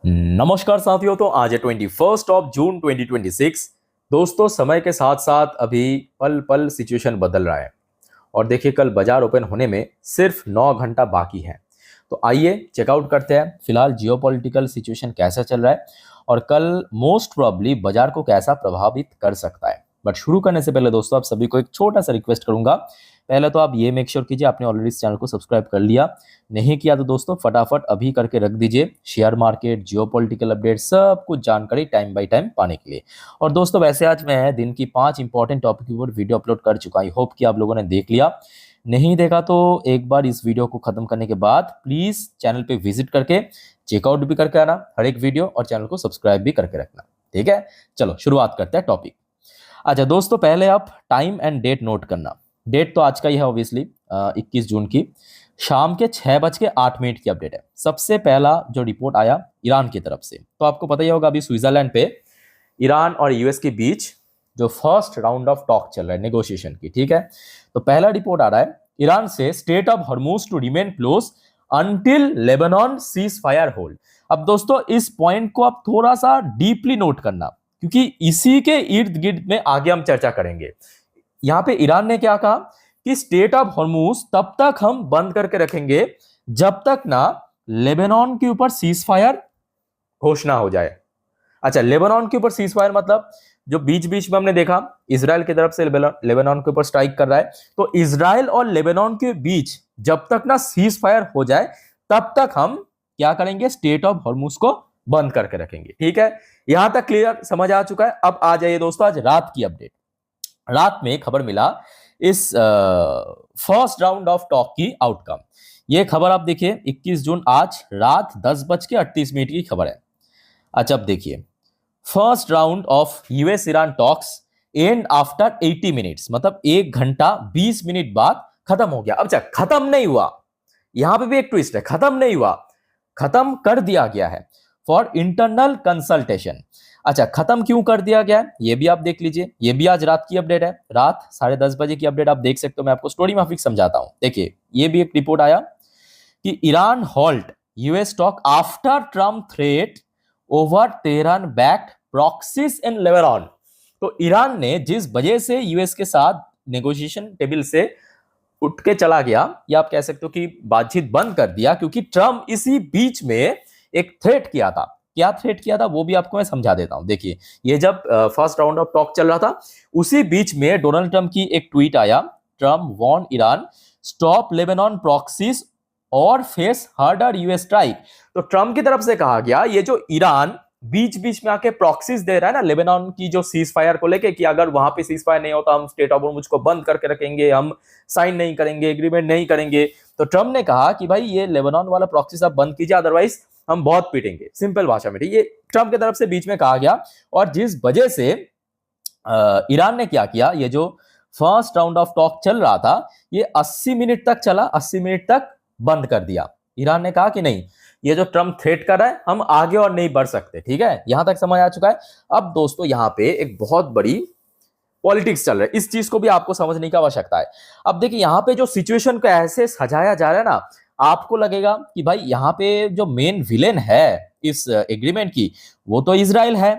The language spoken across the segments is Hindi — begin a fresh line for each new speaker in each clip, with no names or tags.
नमस्कार साथियों। तो आज है 21 जून 2026। दोस्तों, समय के साथ साथ अभी पल पल सिचुएशन बदल रहा है और देखिए कल बाजार ओपन होने में सिर्फ 9 घंटा बाकी है। तो आइए चेकआउट करते हैं फिलहाल जियोपॉलिटिकल सिचुएशन कैसा चल रहा है और कल मोस्ट प्रोबब्ली बाजार को कैसा प्रभावित कर सकता है। बट शुरू करने से पहले दोस्तों आप सभी को एक छोटा सा रिक्वेस्ट करूंगा। पहले तो आप ये मेक श्योर कीजिए आपने ऑलरेडी इस चैनल को सब्सक्राइब कर लिया, नहीं किया तो दोस्तों फटाफट अभी करके रख दीजिए। शेयर मार्केट, जियोपॉलिटिकल अपडेट, सब कुछ जानकारी टाइम बाय टाइम पाने के लिए। और दोस्तों वैसे आज मैं दिन की 5 इंपॉर्टेंट टॉपिक के ऊपर वीडियो अपलोड कर चुका। आई होप कि आप लोगों ने देख लिया। नहीं देखा तो एक बार इस वीडियो को खत्म करने के बाद प्लीज चैनल पे विजिट करके चेकआउट भी करके आना हर एक वीडियो, और चैनल को सब्सक्राइब भी करके रखना। ठीक है, चलो शुरुआत करते हैं टॉपिक। अच्छा दोस्तों, पहले आप टाइम एंड डेट नोट करना। डेट तो आज का ही है ऑब्वियसली, 21 जून की शाम के 6:08 की अपडेट है। सबसे पहला जो रिपोर्ट आया ईरान की तरफ से, तो आपको पता ही होगा अभी स्विट्जरलैंड पे ईरान और यूएस के बीच जो फर्स्ट राउंड ऑफ टॉक चल रहा है नेगोशिएशन की। ठीक है, तो पहला रिपोर्ट आ रहा है ईरान से state of Hormuz to remain close until Lebanon cease fire hold. अब दोस्तों इस पॉइंट को आप थोड़ा सा डीपली नोट करना, क्योंकि इसी के इर्द गिर्द में आगे हम चर्चा करेंगे। यहां पे ईरान ने क्या कहा कि स्टेट ऑफ हॉर्मुज तब तक हम बंद करके रखेंगे जब तक ना लेबनान के ऊपर सीज फायर घोषणा हो जाए। अच्छा, लेबनान के ऊपर सीज फायर मतलब जो बीच बीच में हमने देखा इजराइल की तरफ से लेबनान के ऊपर स्ट्राइक कर रहा है, तो इजराइल और लेबनान के बीच जब तक ना सीज फायर हो जाए तब तक हम क्या करेंगे, स्टेट ऑफ हॉर्मुज को बंद करके रखेंगे। ठीक है, यहां तक क्लियर समझ आ चुका है। अब आ जाइए दोस्तों आज रात की अपडेट। रात में खबर मिला इस फर्स्ट राउंड ऑफ टॉक की आउटकम। ये खबर आप देखिए 21 जून आज रात 10:38 की खबर है। अच्छा अब देखिए, first round of US Iran talks and after 80 minutes, मतलब 1 घंटा 20 मिनट बाद खत्म हो गया। अब अच्छा, खत्म नहीं हुआ, यहां पे भी एक ट्विस्ट है, खत्म नहीं हुआ, खत्म कर दिया गया है फॉर इंटरनल कंसल्टेशन। अच्छा, खत्म क्यों कर दिया गया है ये भी आप देख लीजिए। ये भी आज रात की अपडेट है, रात 10:30 की अपडेट आप देख सकते हो। मैं आपको स्टोरी माफिक समझाता हूं। देखिए ये भी एक रिपोर्ट आया कि Iran halt US talk after Trump threat over Tehran backed proxies इन लेबनान। तो ईरान ने जिस वजह से यूएस के साथ नेगोशिएशन टेबल से उठ के चला गया, या आप कह सकते हो कि बातचीत बंद कर दिया, क्योंकि ट्रम्प इसी बीच में एक थ्रेट किया था। क्या थ्रेट किया था वो भी आपको मैं समझा देता हूं। देखिए, ये जब फर्स्ट राउंड ऑफ टॉक चल रहा था उसी बीच में डोनाल्ड ट्रम्प की एक ट्वीट आया, Trump warn Iran stop Lebanon proxies और फेस हार्डर यूएस स्ट्राइक। तो ट्रम्प की तरफ से कहा गया ये जो ईरान बीच बीच में आके प्रॉक्सीज दे रहा है ना लेबनान की जो सीज फायर को लेके, कि अगर वहां पे सीज फायर नहीं होता हम स्टेट ऑफ हॉर्मुज को बंद करके रखेंगे, हम साइन नहीं करेंगे, एग्रीमेंट नहीं करेंगे। तो ट्रम्प ने कहा कि भाई ये लेबनान वाला प्रॉक्सीज आप बंद कीजिए, अदरवाइज हम बहुत पीटेंगे। सिंपल भाषा में ये ट्रम्प की तरफ से बीच में कहा गया, और जिस वजह से ईरान ने क्या किया, ये जो फर्स्ट राउंड ऑफ टॉक चल रहा था ये 80 मिनट तक चला, 80 मिनट तक बंद कर दिया। ईरान ने कहा कि नहीं, ये जो ट्रम्प थ्रेट कर रहा है हम आगे और नहीं बढ़ सकते। ठीक है, यहां तक समझ आ चुका है। अब दोस्तों यहां पे एक बहुत बड़ी पॉलिटिक्स चल रहा है, इस चीज को भी आपको समझने की आवश्यकता है। अब देखिए यहां पे जो सिचुएशन को ऐसे सजाया जा रहा है ना, आपको लगेगा कि भाई यहाँ पे जो मेन विलेन है इस एग्रीमेंट की वो तो इजराइल है।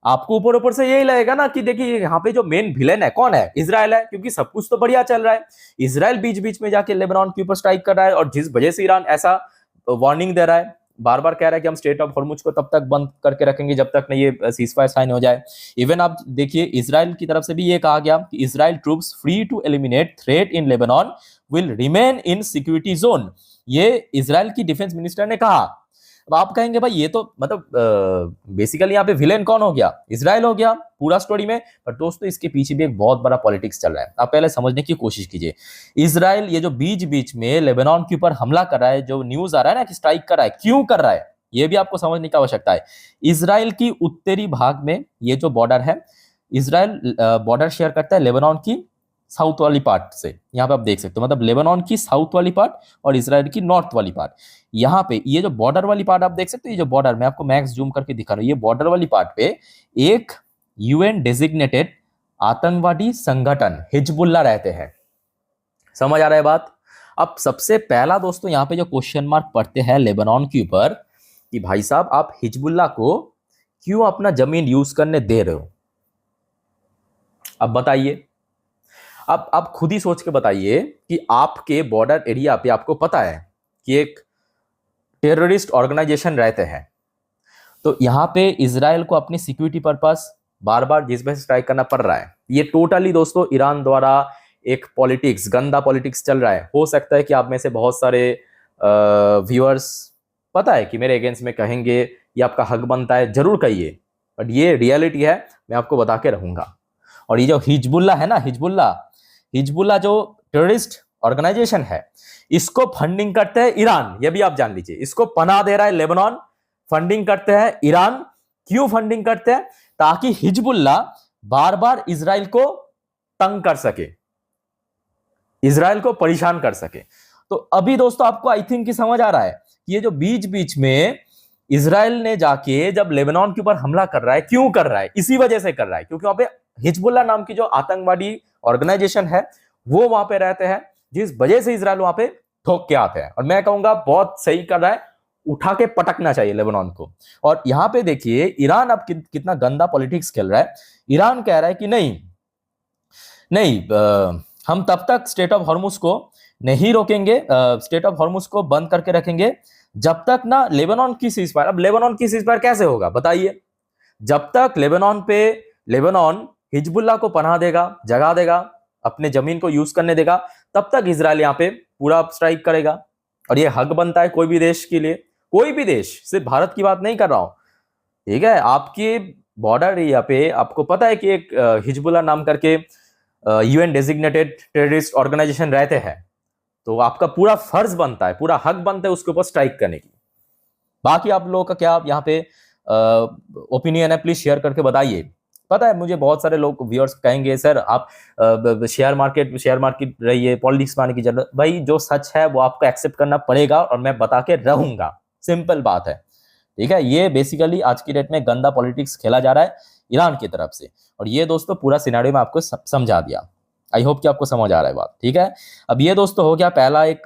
आपको ऊपर ऊपर से यही लगेगा ना कि देखिए यहाँ पे जो मेन विलेन है कौन है, इजराइल है, क्योंकि सब कुछ तो बढ़िया चल रहा है। इजराइल बीच बीच में जाके लेबनान के ऊपर स्ट्राइक कर रहा है, और जिस वजह से ईरान ऐसा वार्निंग दे रहा है, बार बार कह रहा है कि हम स्टेट ऑफ हॉर्मुज को तब तक बंद करके रखेंगे जब तक नहीं ये सीज फायर साइन हो जाए। इवन आप देखिए इजराइल की तरफ से भी ये कहा गया कि Israel troops free to eliminate threat in Lebanon will remain in security zone. ये इजराइल की डिफेंस मिनिस्टर ने कहा। अब आप कहेंगे भाई ये तो मतलब बेसिकली यहाँ पे विलेन कौन हो गया, इजराइल हो गया पूरा स्टोरी में। पर दोस्तों इसके पीछे भी एक बहुत बड़ा पॉलिटिक्स चल रहा है, आप पहले समझने की कोशिश कीजिए। इजराइल ये जो बीच बीच में लेबनान के ऊपर हमला कर रहा है, जो न्यूज आ रहा है ना कि स्ट्राइक कर रहा है, क्यों कर रहा है ये भी आपको समझने की आवश्यकता है। इजराइल की उत्तरी भाग में ये जो बॉर्डर है, इजराइल बॉर्डर शेयर करता है लेबनान की साउथ वाली पार्ट से। यहाँ पे आप देख सकते हो, मतलब लेबनान की साउथ वाली पार्ट और इजराइल की नॉर्थ वाली पार्ट। यहाँ पे ये जो बॉर्डर वाली पार्ट आप देख सकते हो, ये जो बॉर्डर मैं आपको मैक्स जूम करके दिखा रहा हूँ, ये बॉर्डर वाली पार्ट पे एक यूएन डेजिग्नेटेड आतंकवादी संगठन हिजबुल्लाह रहते हैं। समझ आ रहा है बात। अब सबसे पहला दोस्तों यहाँ पे जो क्वेश्चन मार्क पड़ते हैं लेबनान के ऊपर, कि भाई साहब आप हिजबुल्लाह को क्यों अपना जमीन यूज करने दे रहे हो। अब बताइए, अब आप खुद ही सोच के बताइए कि आपके बॉर्डर एरिया पे आपको पता है कि एक टेररिस्ट ऑर्गेनाइजेशन रहते हैं, तो यहां पे इजराइल को अपनी सिक्योरिटी पर्पस बार बार जिस वजह से स्ट्राइक करना पड़ रहा है, ये टोटली दोस्तों ईरान द्वारा एक पॉलिटिक्स, गंदा पॉलिटिक्स चल रहा है। हो सकता है कि आप में से बहुत सारे व्यूअर्स पता है कि मेरे अगेंस्ट में कहेंगे, ये आपका हक बनता है, जरूर कहिए, बट ये रियलिटी है, मैं आपको बता के रहूंगा। और ये जो हिजबुल्ला है ना, हिजबुल्ला जो टेररिस्ट ऑर्गेनाइजेशन है, इसको फंडिंग करते हैं ईरान, ये भी आप जान लीजिए। इसको पनाह दे रहा है लेबनान, फंडिंग करते हैं ईरान। क्यों फंडिंग करते हैं? ताकि हिजबुल्ला बार बार इजराइल को तंग कर सके, इजराइल को परेशान कर सके। तो अभी दोस्तों आपको आई थिंक कि समझ आ रहा है कि ये जो बीच बीच में इजराइल ने जाके जब लेबनान के ऊपर हमला कर रहा है, क्यों कर रहा है? इसी वजह से कर रहा है क्योंकि वहां पे हिजबुल्ला नाम की जो आतंकवादी ऑर्गेनाइजेशन है वो वहां पे रहते हैं, जिस वजह से इजराइल वहां पे ठोक के आते हैं। और मैं कहूंगा बहुत सही कर रहा है, उठा के पटकना चाहिए लेबनान को। और यहां पे देखिए ईरान अब कितना गंदा पॉलिटिक्स खेल रहा है। ईरान कह रहा है कि नहीं नहीं, हम तब तक स्टेट ऑफ हॉर्मुज को नहीं रोकेंगे, स्टेट ऑफ हॉर्मुज को बंद करके रखेंगे जब तक ना लेबनान की सीजफायर। अब लेबनान की सीजफायर कैसे होगा बताइए? जब तक लेबनान हिजबुल्लाह को पनाह देगा, जगा देगा, अपने जमीन को यूज करने देगा, तब तक इजराइल यहाँ पे पूरा स्ट्राइक करेगा। और ये हक बनता है कोई भी देश के लिए, कोई भी देश, सिर्फ भारत की बात नहीं कर रहा हूं, ठीक है। आपके बॉर्डर एरिया पे आपको पता है कि एक हिजबुल्लाह नाम करके यूएन डेजिग्नेटेड टेररिस्ट ऑर्गेनाइजेशन रहते हैं, तो आपका पूरा फर्ज बनता है, पूरा हक बनता है उसके ऊपर स्ट्राइक करने की। बाकी आप लोगों का क्या यहाँ पे ओपिनियन है, प्लीज शेयर करके बताइए। पता है मुझे बहुत सारे लोग व्यूअर्स कहेंगे सर आप शेयर मार्केट रहिए, पॉलिटिक्स में आने की जरूरत। भाई जो सच है वो आपको एक्सेप्ट करना पड़ेगा और मैं बता के रहूंगा, सिंपल बात है, ठीक है। ये बेसिकली आज की डेट में गंदा पॉलिटिक्स खेला जा रहा है ईरान की तरफ से, और ये दोस्तों पूरा सिनेरियो में आपको समझा दिया। आई होप कि आपको समझ आ रहा है बात, ठीक है। अब ये दोस्तों हो गया पहला एक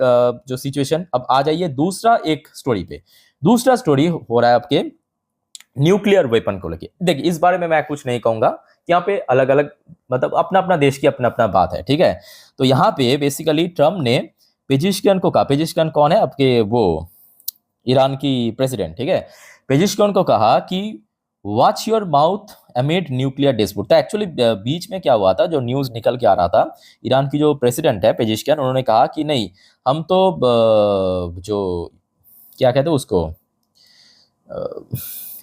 जो सिचुएशन। अब आ जाइए दूसरा एक स्टोरी पे। दूसरा स्टोरी हो रहा है आपके न्यूक्लियर वेपन को लेके। देखिए इस बारे में मैं कुछ नहीं कहूंगा, यहाँ पे अलग अलग मतलब अपना अपना देश की अपना अपना बात है, ठीक है। तो यहाँ पे बेसिकली ट्रम्प ने पेजिशकियन को कहा, पेजिशकियन कौन है आपके, वो ईरान की प्रेसिडेंट, ठीक है। पेजिशकियन को कहा कि watch your mouth amid nuclear dispute. तो एक्चुअली बीच में क्या हुआ था, जो न्यूज निकल के आ रहा था, ईरान की जो प्रेसिडेंट है पेजिशकियन, उन्होंने कहा कि नहीं हम तो जो क्या कहते हैं उसको,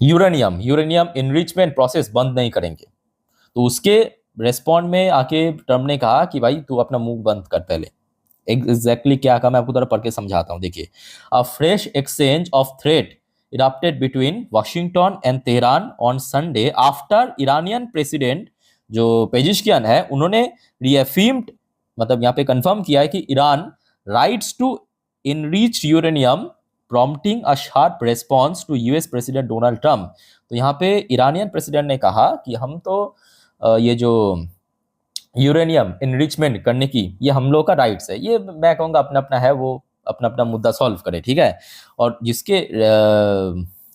यूरेनियम इनरिचमेंट प्रोसेस बंद नहीं करेंगे। तो उसके रेस्पॉन्ड में आके ट्रम्प ने कहा कि भाई तू अपना मुंह बंद कर पहले। एग्जैक्टली क्या कहा मैं आपको थोड़ा पढ़ के समझाता हूँ। देखिए, अ fresh exchange of threat erupted between Washington and Tehran on Sunday after Iranian president जो पेजिशकियन है उन्होंने reaffirmed, मतलब यहाँ पे कंफर्म किया है कि Iran rights to enrich uranium prompting a sharp response to US president Donald Trump. तो यहाँ पे ईरानियन प्रेसिडेंट ने कहा कि हम तो ये जो यूरेनियम इनरिचमेंट करने की ये हम लोग का राइट्स है, ये मैं कहूँगा अपना अपना है, वो अपना अपना मुद्दा सॉल्व करे, ठीक है। और जिसके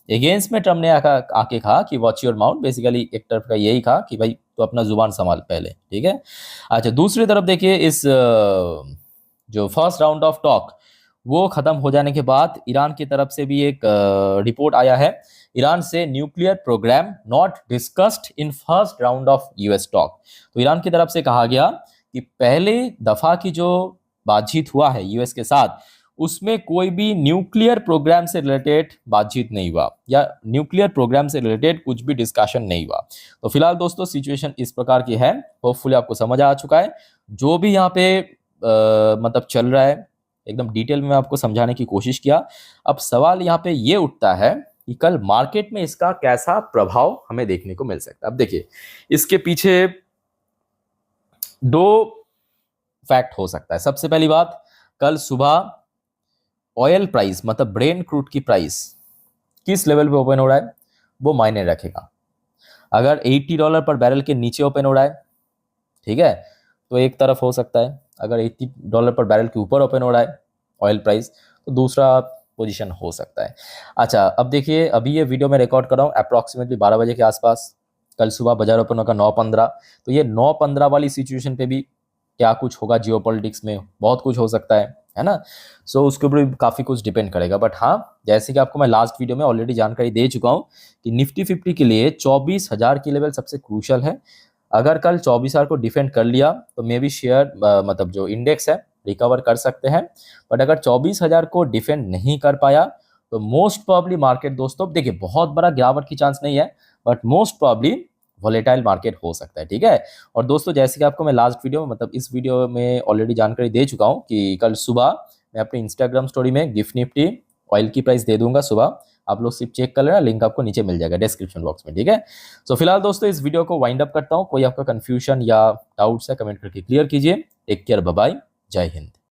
अगेंस्ट में ट्रम्प ने आके कहा कि वॉच योर माउथ, बेसिकली एक तरफ का यही कहा कि भाई तो अपना जुबान संभाल पहले, ठीक है। अच्छा दूसरी तरफ देखिए, इस जो फर्स्ट राउंड ऑफ टॉक वो खत्म हो जाने के बाद ईरान की तरफ से भी एक रिपोर्ट आया है, ईरान से nuclear programme not discussed in first round of US talk. तो ईरान की तरफ से कहा गया कि पहले दफा की जो बातचीत हुआ है यूएस के साथ, उसमें कोई भी न्यूक्लियर प्रोग्राम से रिलेटेड बातचीत नहीं हुआ, या न्यूक्लियर प्रोग्राम से रिलेटेड कुछ भी डिस्कशन नहीं हुआ। तो फिलहाल दोस्तों सिचुएशन इस प्रकार की है, होपफुली आपको समझ आ चुका है जो भी यहाँ पे मतलब चल रहा है, एकदम डिटेल में आपको समझाने की कोशिश किया। अब सवाल यहाँ पे ये उठता है कि कल मार्केट में इसका कैसा प्रभाव हमें देखने को मिल सकता है। अब देखिए इसके पीछे दो फैक्ट हो सकता है। सबसे पहली बात, कल सुबह ऑयल प्राइस मतलब ब्रेंट क्रूड की प्राइस किस लेवल पे ओपन हो रहा है वो मायने रखेगा। अगर $80 पर बैरल के नीचे ओपन हो रहा है, ठीक है, तो एक तरफ हो सकता है। अगर $80 पर बैरल के ऊपर ओपन हो रहा है ऑयल प्राइस, तो दूसरा पोजीशन हो सकता है। अच्छा, अब देखिए, अभी ये वीडियो मैं रिकॉर्ड कर रहा हूँ अप्रॉक्सीमेटली 12 बजे के आसपास। कल सुबह बाजार ओपन होगा 9:15, तो ये 9:15 वाली सिचुएशन पे भी क्या कुछ होगा जियोपॉलिटिक्स में, बहुत कुछ हो सकता है ना। सो उसके ऊपर भी काफ़ी कुछ डिपेंड करेगा। बट हाँ, जैसे कि आपको मैं लास्ट वीडियो में ऑलरेडी जानकारी दे चुका हूँ कि निफ्टी 50 के लिए 24,000 की लेवल सबसे क्रूशल है। अगर कल 24,000 को डिफेंड कर लिया तो मे बी शेयर मतलब जो इंडेक्स है रिकवर कर सकते हैं। बट अगर 24,000 को डिफेंड नहीं कर पाया तो मोस्ट प्रॉब्ली मार्केट दोस्तों, देखिए बहुत बड़ा गिरावट की चांस नहीं है, but most probably volatile market हो सकता है, ठीक है। और दोस्तों, जैसे कि आपको मैं लास्ट वीडियो में मतलब इस वीडियो में ऑलरेडी जानकारी दे चुका हूँ कि कल सुबह मैं अपनी इंस्टाग्राम स्टोरी में गिफ्ट निफ्टी ऑयल की प्राइस दे दूंगा सुबह। आप लोग सिर्फ चेक कर लेना, लिंक आपको नीचे मिल जाएगा डिस्क्रिप्शन बॉक्स में, ठीक है। सो फिलहाल दोस्तों, इस वीडियो को वाइंड अप करता हूँ। कोई आपका कंफ्यूजन या डाउट्स है कमेंट करके क्लियर कीजिए। टेक केयर, बाय बाय, जय हिंद।